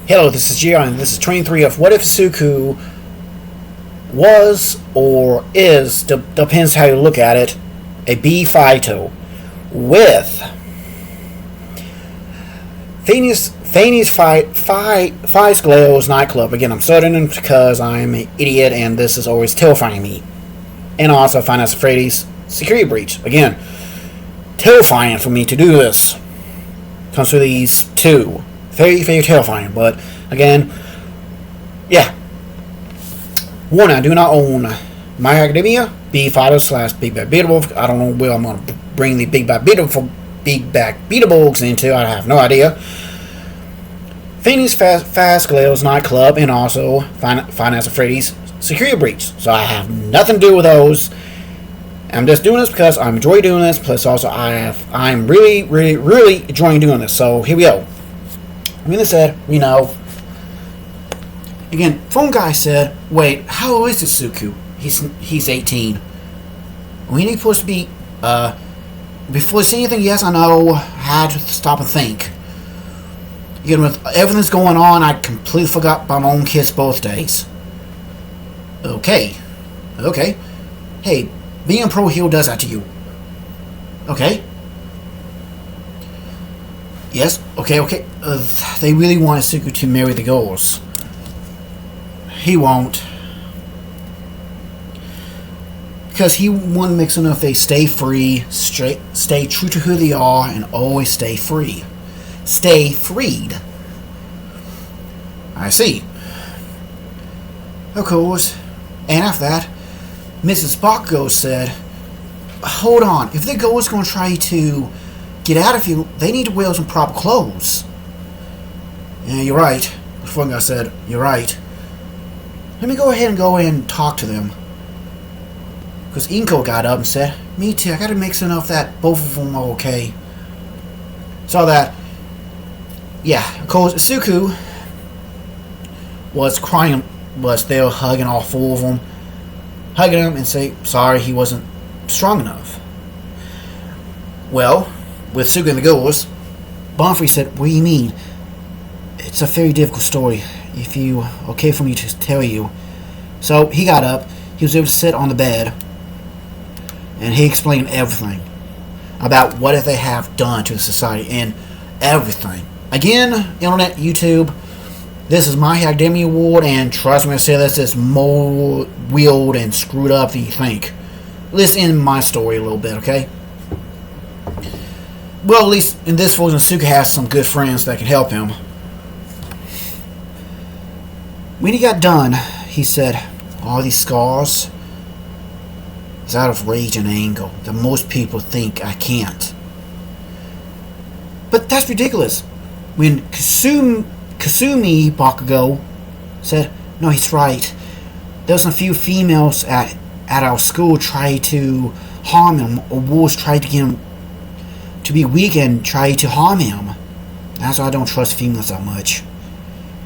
Hello, this is Gio, and this is 23 of What If Suku was or is, depends how you look at it, a B Phyto with Fanny's Fazclaine's nightclub. Again, I'm stuttering because I'm an idiot and this is always terrifying me. And also Five Freddy's security breach. Again, terrifying for me to do this. Comes with these two. Very, very terrifying. But, again, yeah. One, I do not own My Academia, B Fighter / Big Bad Beatable. I don't know where I'm going to bring the Big Bad Beatables into. I have no idea. Fanny's Fazclaine's nightclub, and also Five Nights at Freddy's security breach. So I have nothing to do with those. I'm just doing this because I enjoy doing this. Plus, also I'm really enjoying doing this. So here we go. When they said, we know. Again, phone guy said, "Wait, how old is this Suku? He's 18. We ain't supposed to be. Before saying anything, yes, I know. Had to stop and think. Again, with everything that's going on, I completely forgot about my own kid's birthdays. Okay. Hey, being pro heel does that to you. Okay. Yes, okay. They really want Suku to marry the girls. He won't. Because he wants to make sure if they stay free, stay true to who they are, and always stay free. Stay freed. I see. Of course. And after that, Mrs. Bakugo said, "Hold on, if the girls going to try to get out of you, they need to wear some proper clothes." Yeah, you're right. The phone guy said, "You're right. Let me go ahead and talk to them." Because Inko got up and said, "Me too, I gotta make sure enough that both of them are okay." So that, yeah, of course, Suku was crying, was there hugging all four of them, hugging them and say, sorry he wasn't strong enough. Well, with Suku and the girls, Bonfrey said, "What do you mean? It's a very difficult story, if you okay for me to tell you." So he got up, he was able to sit on the bed, and he explained everything about what if they have done to the society and everything. Again, internet, YouTube, this is My Academia Award, and trust me when I say this is more weird and screwed up than you think. Listen in my story a little bit, okay? Well, at least in this version, Suka has some good friends that can help him. When he got done, he said, "All these scars is out of rage and anger that most people think I can't." But that's ridiculous. When Kasumi Bakugo said, "No, he's right. There's a few females at our school try to harm him, or wolves try to get him to be weak and try to harm him. That's why I don't trust females that much."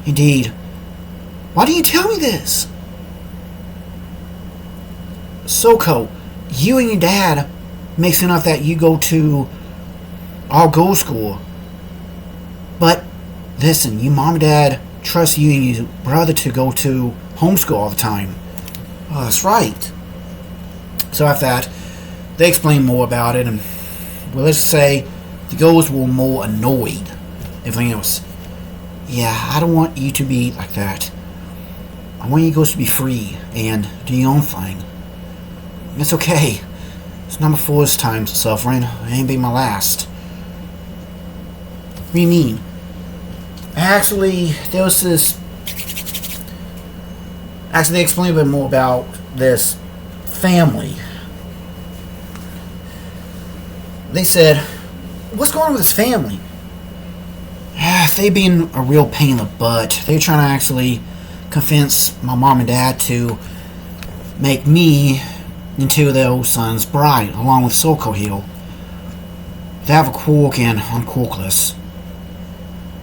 Indeed. Why didn't you tell me this? Soko, you and your dad makes enough that you go to our girls' school. But listen, your mom and dad trust you and your brother to go to homeschool all the time. Oh, that's right. So after that, they explained more about it, and well, let's say the girls were more annoyed. Everything else. Yeah, I don't want you to be like that. I want you girls to be free and do your own thing. It's okay. It's not my first time suffering. It ain't be my last. What do you mean? Actually, there was this. Actually, they explained a bit more about this family. They said, "What's going on with this family?" They been a real pain in the butt. They're trying to actually convince my mom and dad to make me into their son's bride, along with Soko Hill. They have a quirk and I'm quirkless.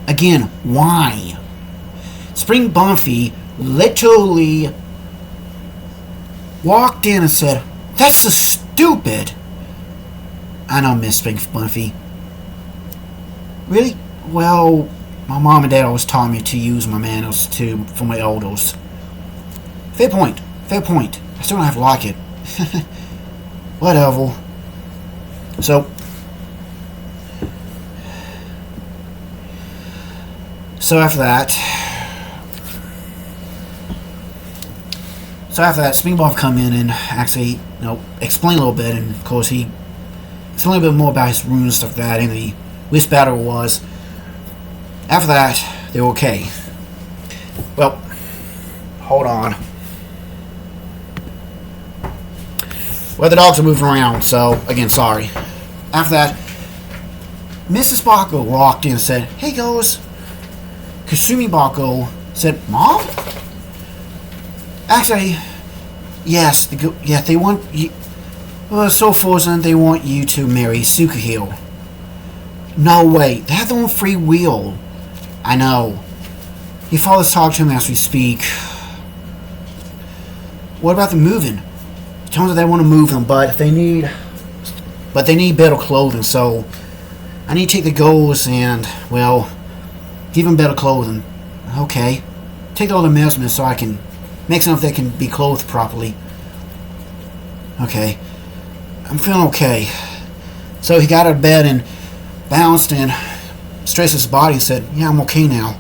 Again, why? Spring Bumpy literally walked in and said, "That's so stupid." I know, Miss Spring Bumpy. Really? Well, my mom and dad always taught me to use my manners for my elders. Fair point. Fair point. I still don't have to like it. Whatever. So after that, Springbuff come in and actually, explain a little bit, and of course he explained a little bit more about his runes and stuff like that, and which battle it was. After that, they were okay. Well, hold on. Well, the dogs are moving around, so, again, sorry. After that, Mrs. Bako walked in and said, "Hey, girls." Kasumi Bako said, "Mom?" Actually, yes, they want you. Well, so fortunate they want you to marry Tsukuhiro. No, wait, they have their own free will. I know. Your father's talking to him as we speak. What about the moving? He told them they want to move them, but they need better clothing. So I need to take the goals and, well, give them better clothing. Okay, take all the measurements so I can make sure they can be clothed properly. Okay, I'm feeling okay. So he got out of bed and bounced and stretched his body and said, "Yeah, I'm okay now.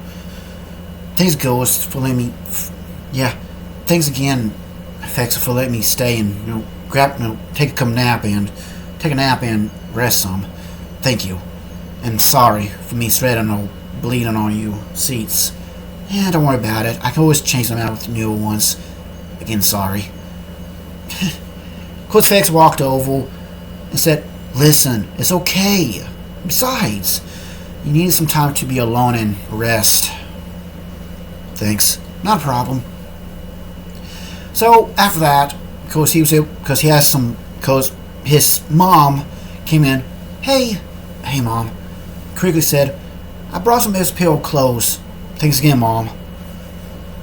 Thanks, girls, for letting me. Thanks again, Fexa, for letting me stay and take a nap and rest some. Thank you, and sorry for me shredding or bleeding on you seats. Yeah, don't worry about it. I can always change them out with newer ones. Again, sorry." Coach Fex walked over and said, "Listen, it's okay. Besides, you need some time to be alone and rest." "Thanks. Not a problem." So after that, because his mom came in. Hey, Mom," quickly said, "I brought some extra pair of clothes. Thanks again, Mom."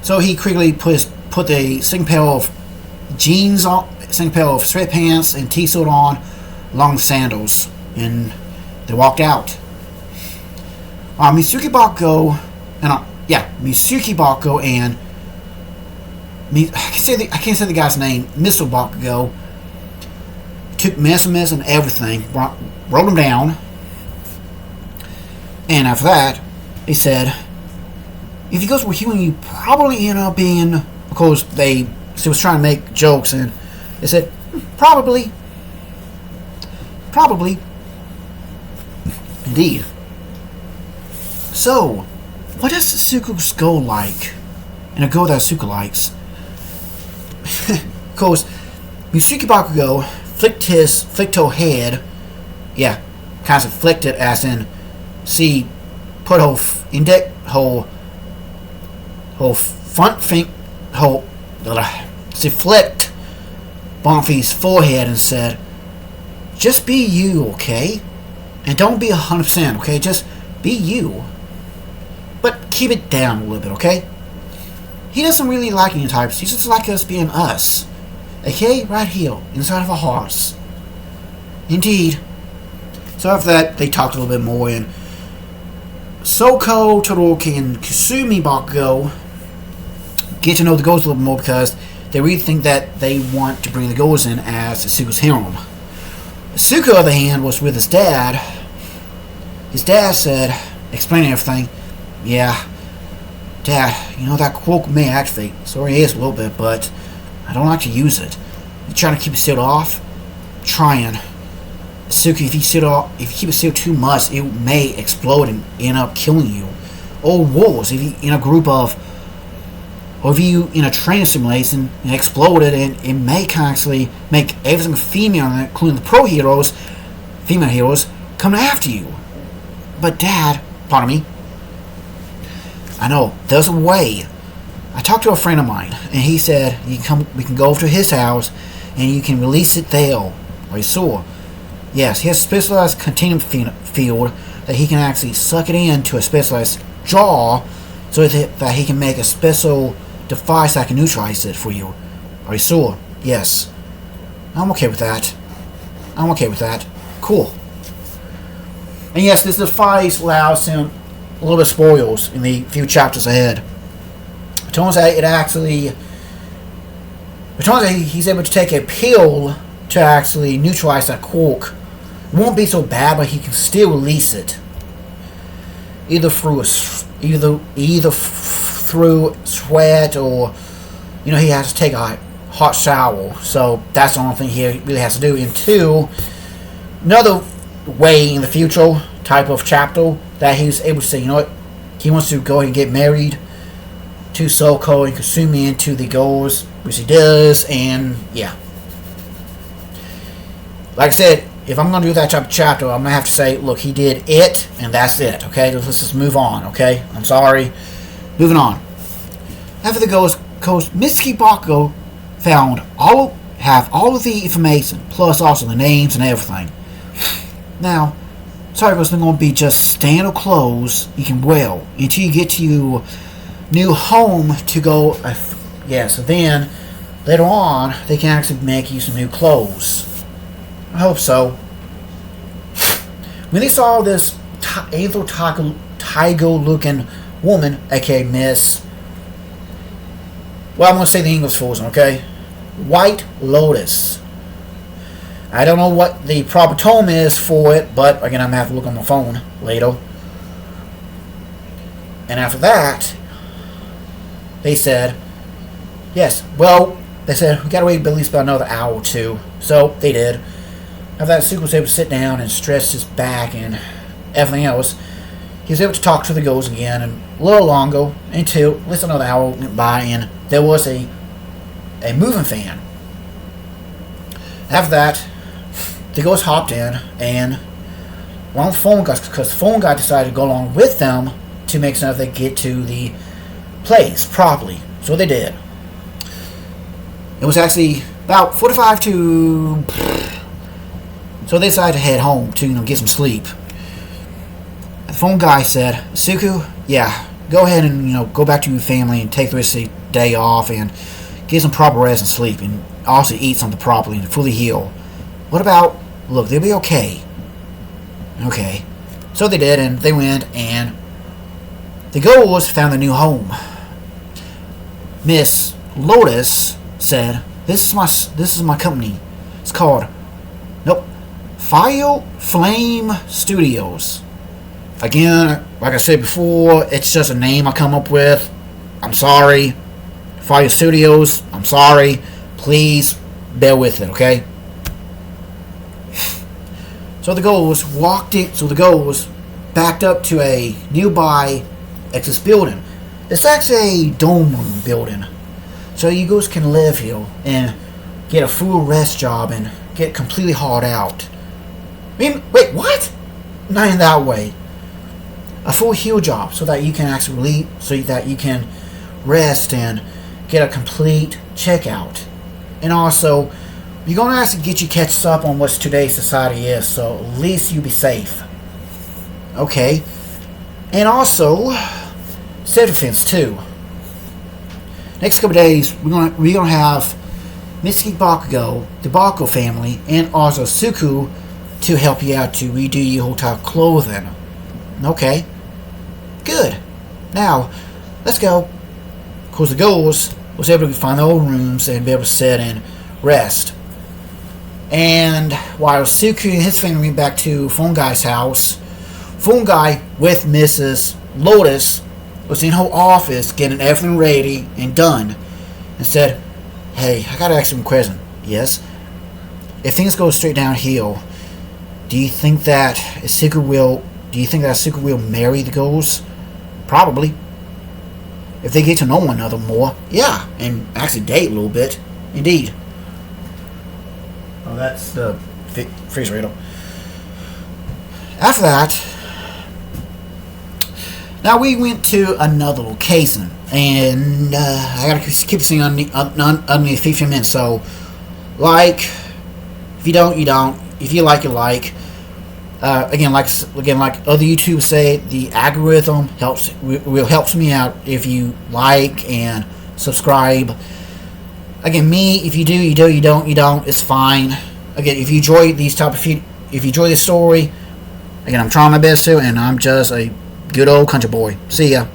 So he quickly put the second pair of jeans on, second pair of sweatpants and t-shirt on, along with sandals, and they walked out. Mitsuki Bako and I can't say the guy's name. Mr. Bakugo took measurements and everything, wrote them down, and after that, they said, "If you guys were human, you probably end up being." Of course, they was trying to make jokes, and they said, "Probably, indeed." So, what does Suku's go like, and a go that Suku likes? Of course, Mitsuki Bakugo flicked her head. Yeah, kind of flicked it, as in, see, put her front finger, she flicked Bonfi's forehead and said, "Just be you, okay? And don't be 100%, okay? Just be you. But keep it down a little bit, okay? He doesn't really like any types. He just likes us being us. Okay? Right here, inside of our hearts." Indeed. So after that, they talked a little bit more, and Soko, Todoroki, and Kasumi Bakugo get to know the girls a little bit more, because they really think that they want to bring the girls in as Suku's harem. Suku, on the other hand, was with his dad. His dad said, explaining everything, "Yeah, Dad, that quirk may activate. Sorry, it is a little bit, but I don't like to use it. You trying to keep it sealed off?" "Trying. Suki, if you keep it sealed too much, it may explode and end up killing you. Or worse, if you in a group of, or if you in a training simulation and exploded, and it may actually make every single female, including the female heroes, come after you." "But Dad," pardon me, "I know, there's a way. I talked to a friend of mine, and he said we can go over to his house, and you can release it there." "Are you sure?" "Yes, he has a specialized containment field that he can actually suck it into a specialized jar, so that he can make a special device that can neutralize it for you." "Are you sure?" "Yes." I'm okay with that. Cool. And yes, this device allows little bit of spoilers in the few chapters ahead. It turns out he's able to take a pill to actually neutralize that quirk. It won't be so bad, but he can still release it. Either through sweat, or he has to take a hot shower. So that's the only thing he really has to do. And two, another way in the future type of chapter that he's able to say, you know what, he wants to go and get married to Soko and consume into the goals, which he does. And yeah, like I said, if I'm going to do that type of chapter, I'm going to have to say, look, he did it, and that's it, okay? Let's just move on, okay? I'm sorry. Moving on. After the goals, Miss Kibako have all of the information, plus also the names and everything. Now, sorry, it's not going to be just standard clothes you can wear until you get to your new home to go. So then, later on, they can actually make you some new clothes. I hope so. When they saw this angel tiger-looking woman, aka Miss, well, I'm going to say the English version, okay? White Lotus. I don't know what the proper tone is for it, but again, I'm going to have to look on my phone later. And after that, they said, yes, well, they said, we got to wait at least about another hour or two. So, they did. After that, Suku was able to sit down and stretch his back and everything else. He was able to talk to the ghost again and a little longer until at least another hour went by, and there was a moving fan. After that, the ghost hopped in and along with the phone guy, because the phone guy decided to go along with them to make sure they get to the place properly. So they did. It was actually about 45 to... So they decided to head home to get some sleep. The phone guy said, Suku, yeah, go ahead and go back to your family and take the rest of the day off and get some proper rest and sleep, and also eat something properly and fully heal. What about, look, they'll be okay. Okay. So they did, and they went, and the girls found a new home. Miss Lotus said, This is my company. It's called fazclaine Studios. Again, like I said before, it's just a name I come up with. I'm sorry. Fazclaine Studios, I'm sorry. Please bear with it, okay? So the girls backed up to a nearby access building. It's actually a dome room building. So you girls can live here and get a full rest job and get completely hard out. Wait, what? Not in that way. A full heal job so that you can actually rest and get a complete checkout. And also, you're going to actually get you catch up on what today's society is, so at least you'll be safe. Okay. And also, self-defense too. Next couple days, we're gonna have Miss Bakugo, the Bakugo family, and also Suku to help you out to redo your hotel clothing. Okay. Good. Now, let's go. Of course, the girls was able to find their own rooms and be able to sit and rest. And while Suku and his family went back to Phone Guy's house, Phone Guy with Mrs. Lotus was in her office getting everything ready and done, and said, "Hey, I gotta ask you a question." Yes. If things go straight downhill, do you think that Suku will marry the girls? Probably. If they get to know one another more, yeah, and actually date a little bit, indeed. Oh, that's the freeze riddle. After that, now we went to another location, and I gotta keep this thing underneath 15 minutes. So, like, if you don't, you don't. If you like, you like. Again, like other YouTubers say, the algorithm helps me out if you like and subscribe. Again, me, if you do, you do. You don't, you don't. It's fine. Again, if you enjoy if you enjoy this story, again, I'm trying my best to, and I'm just a Good old country boy. See ya.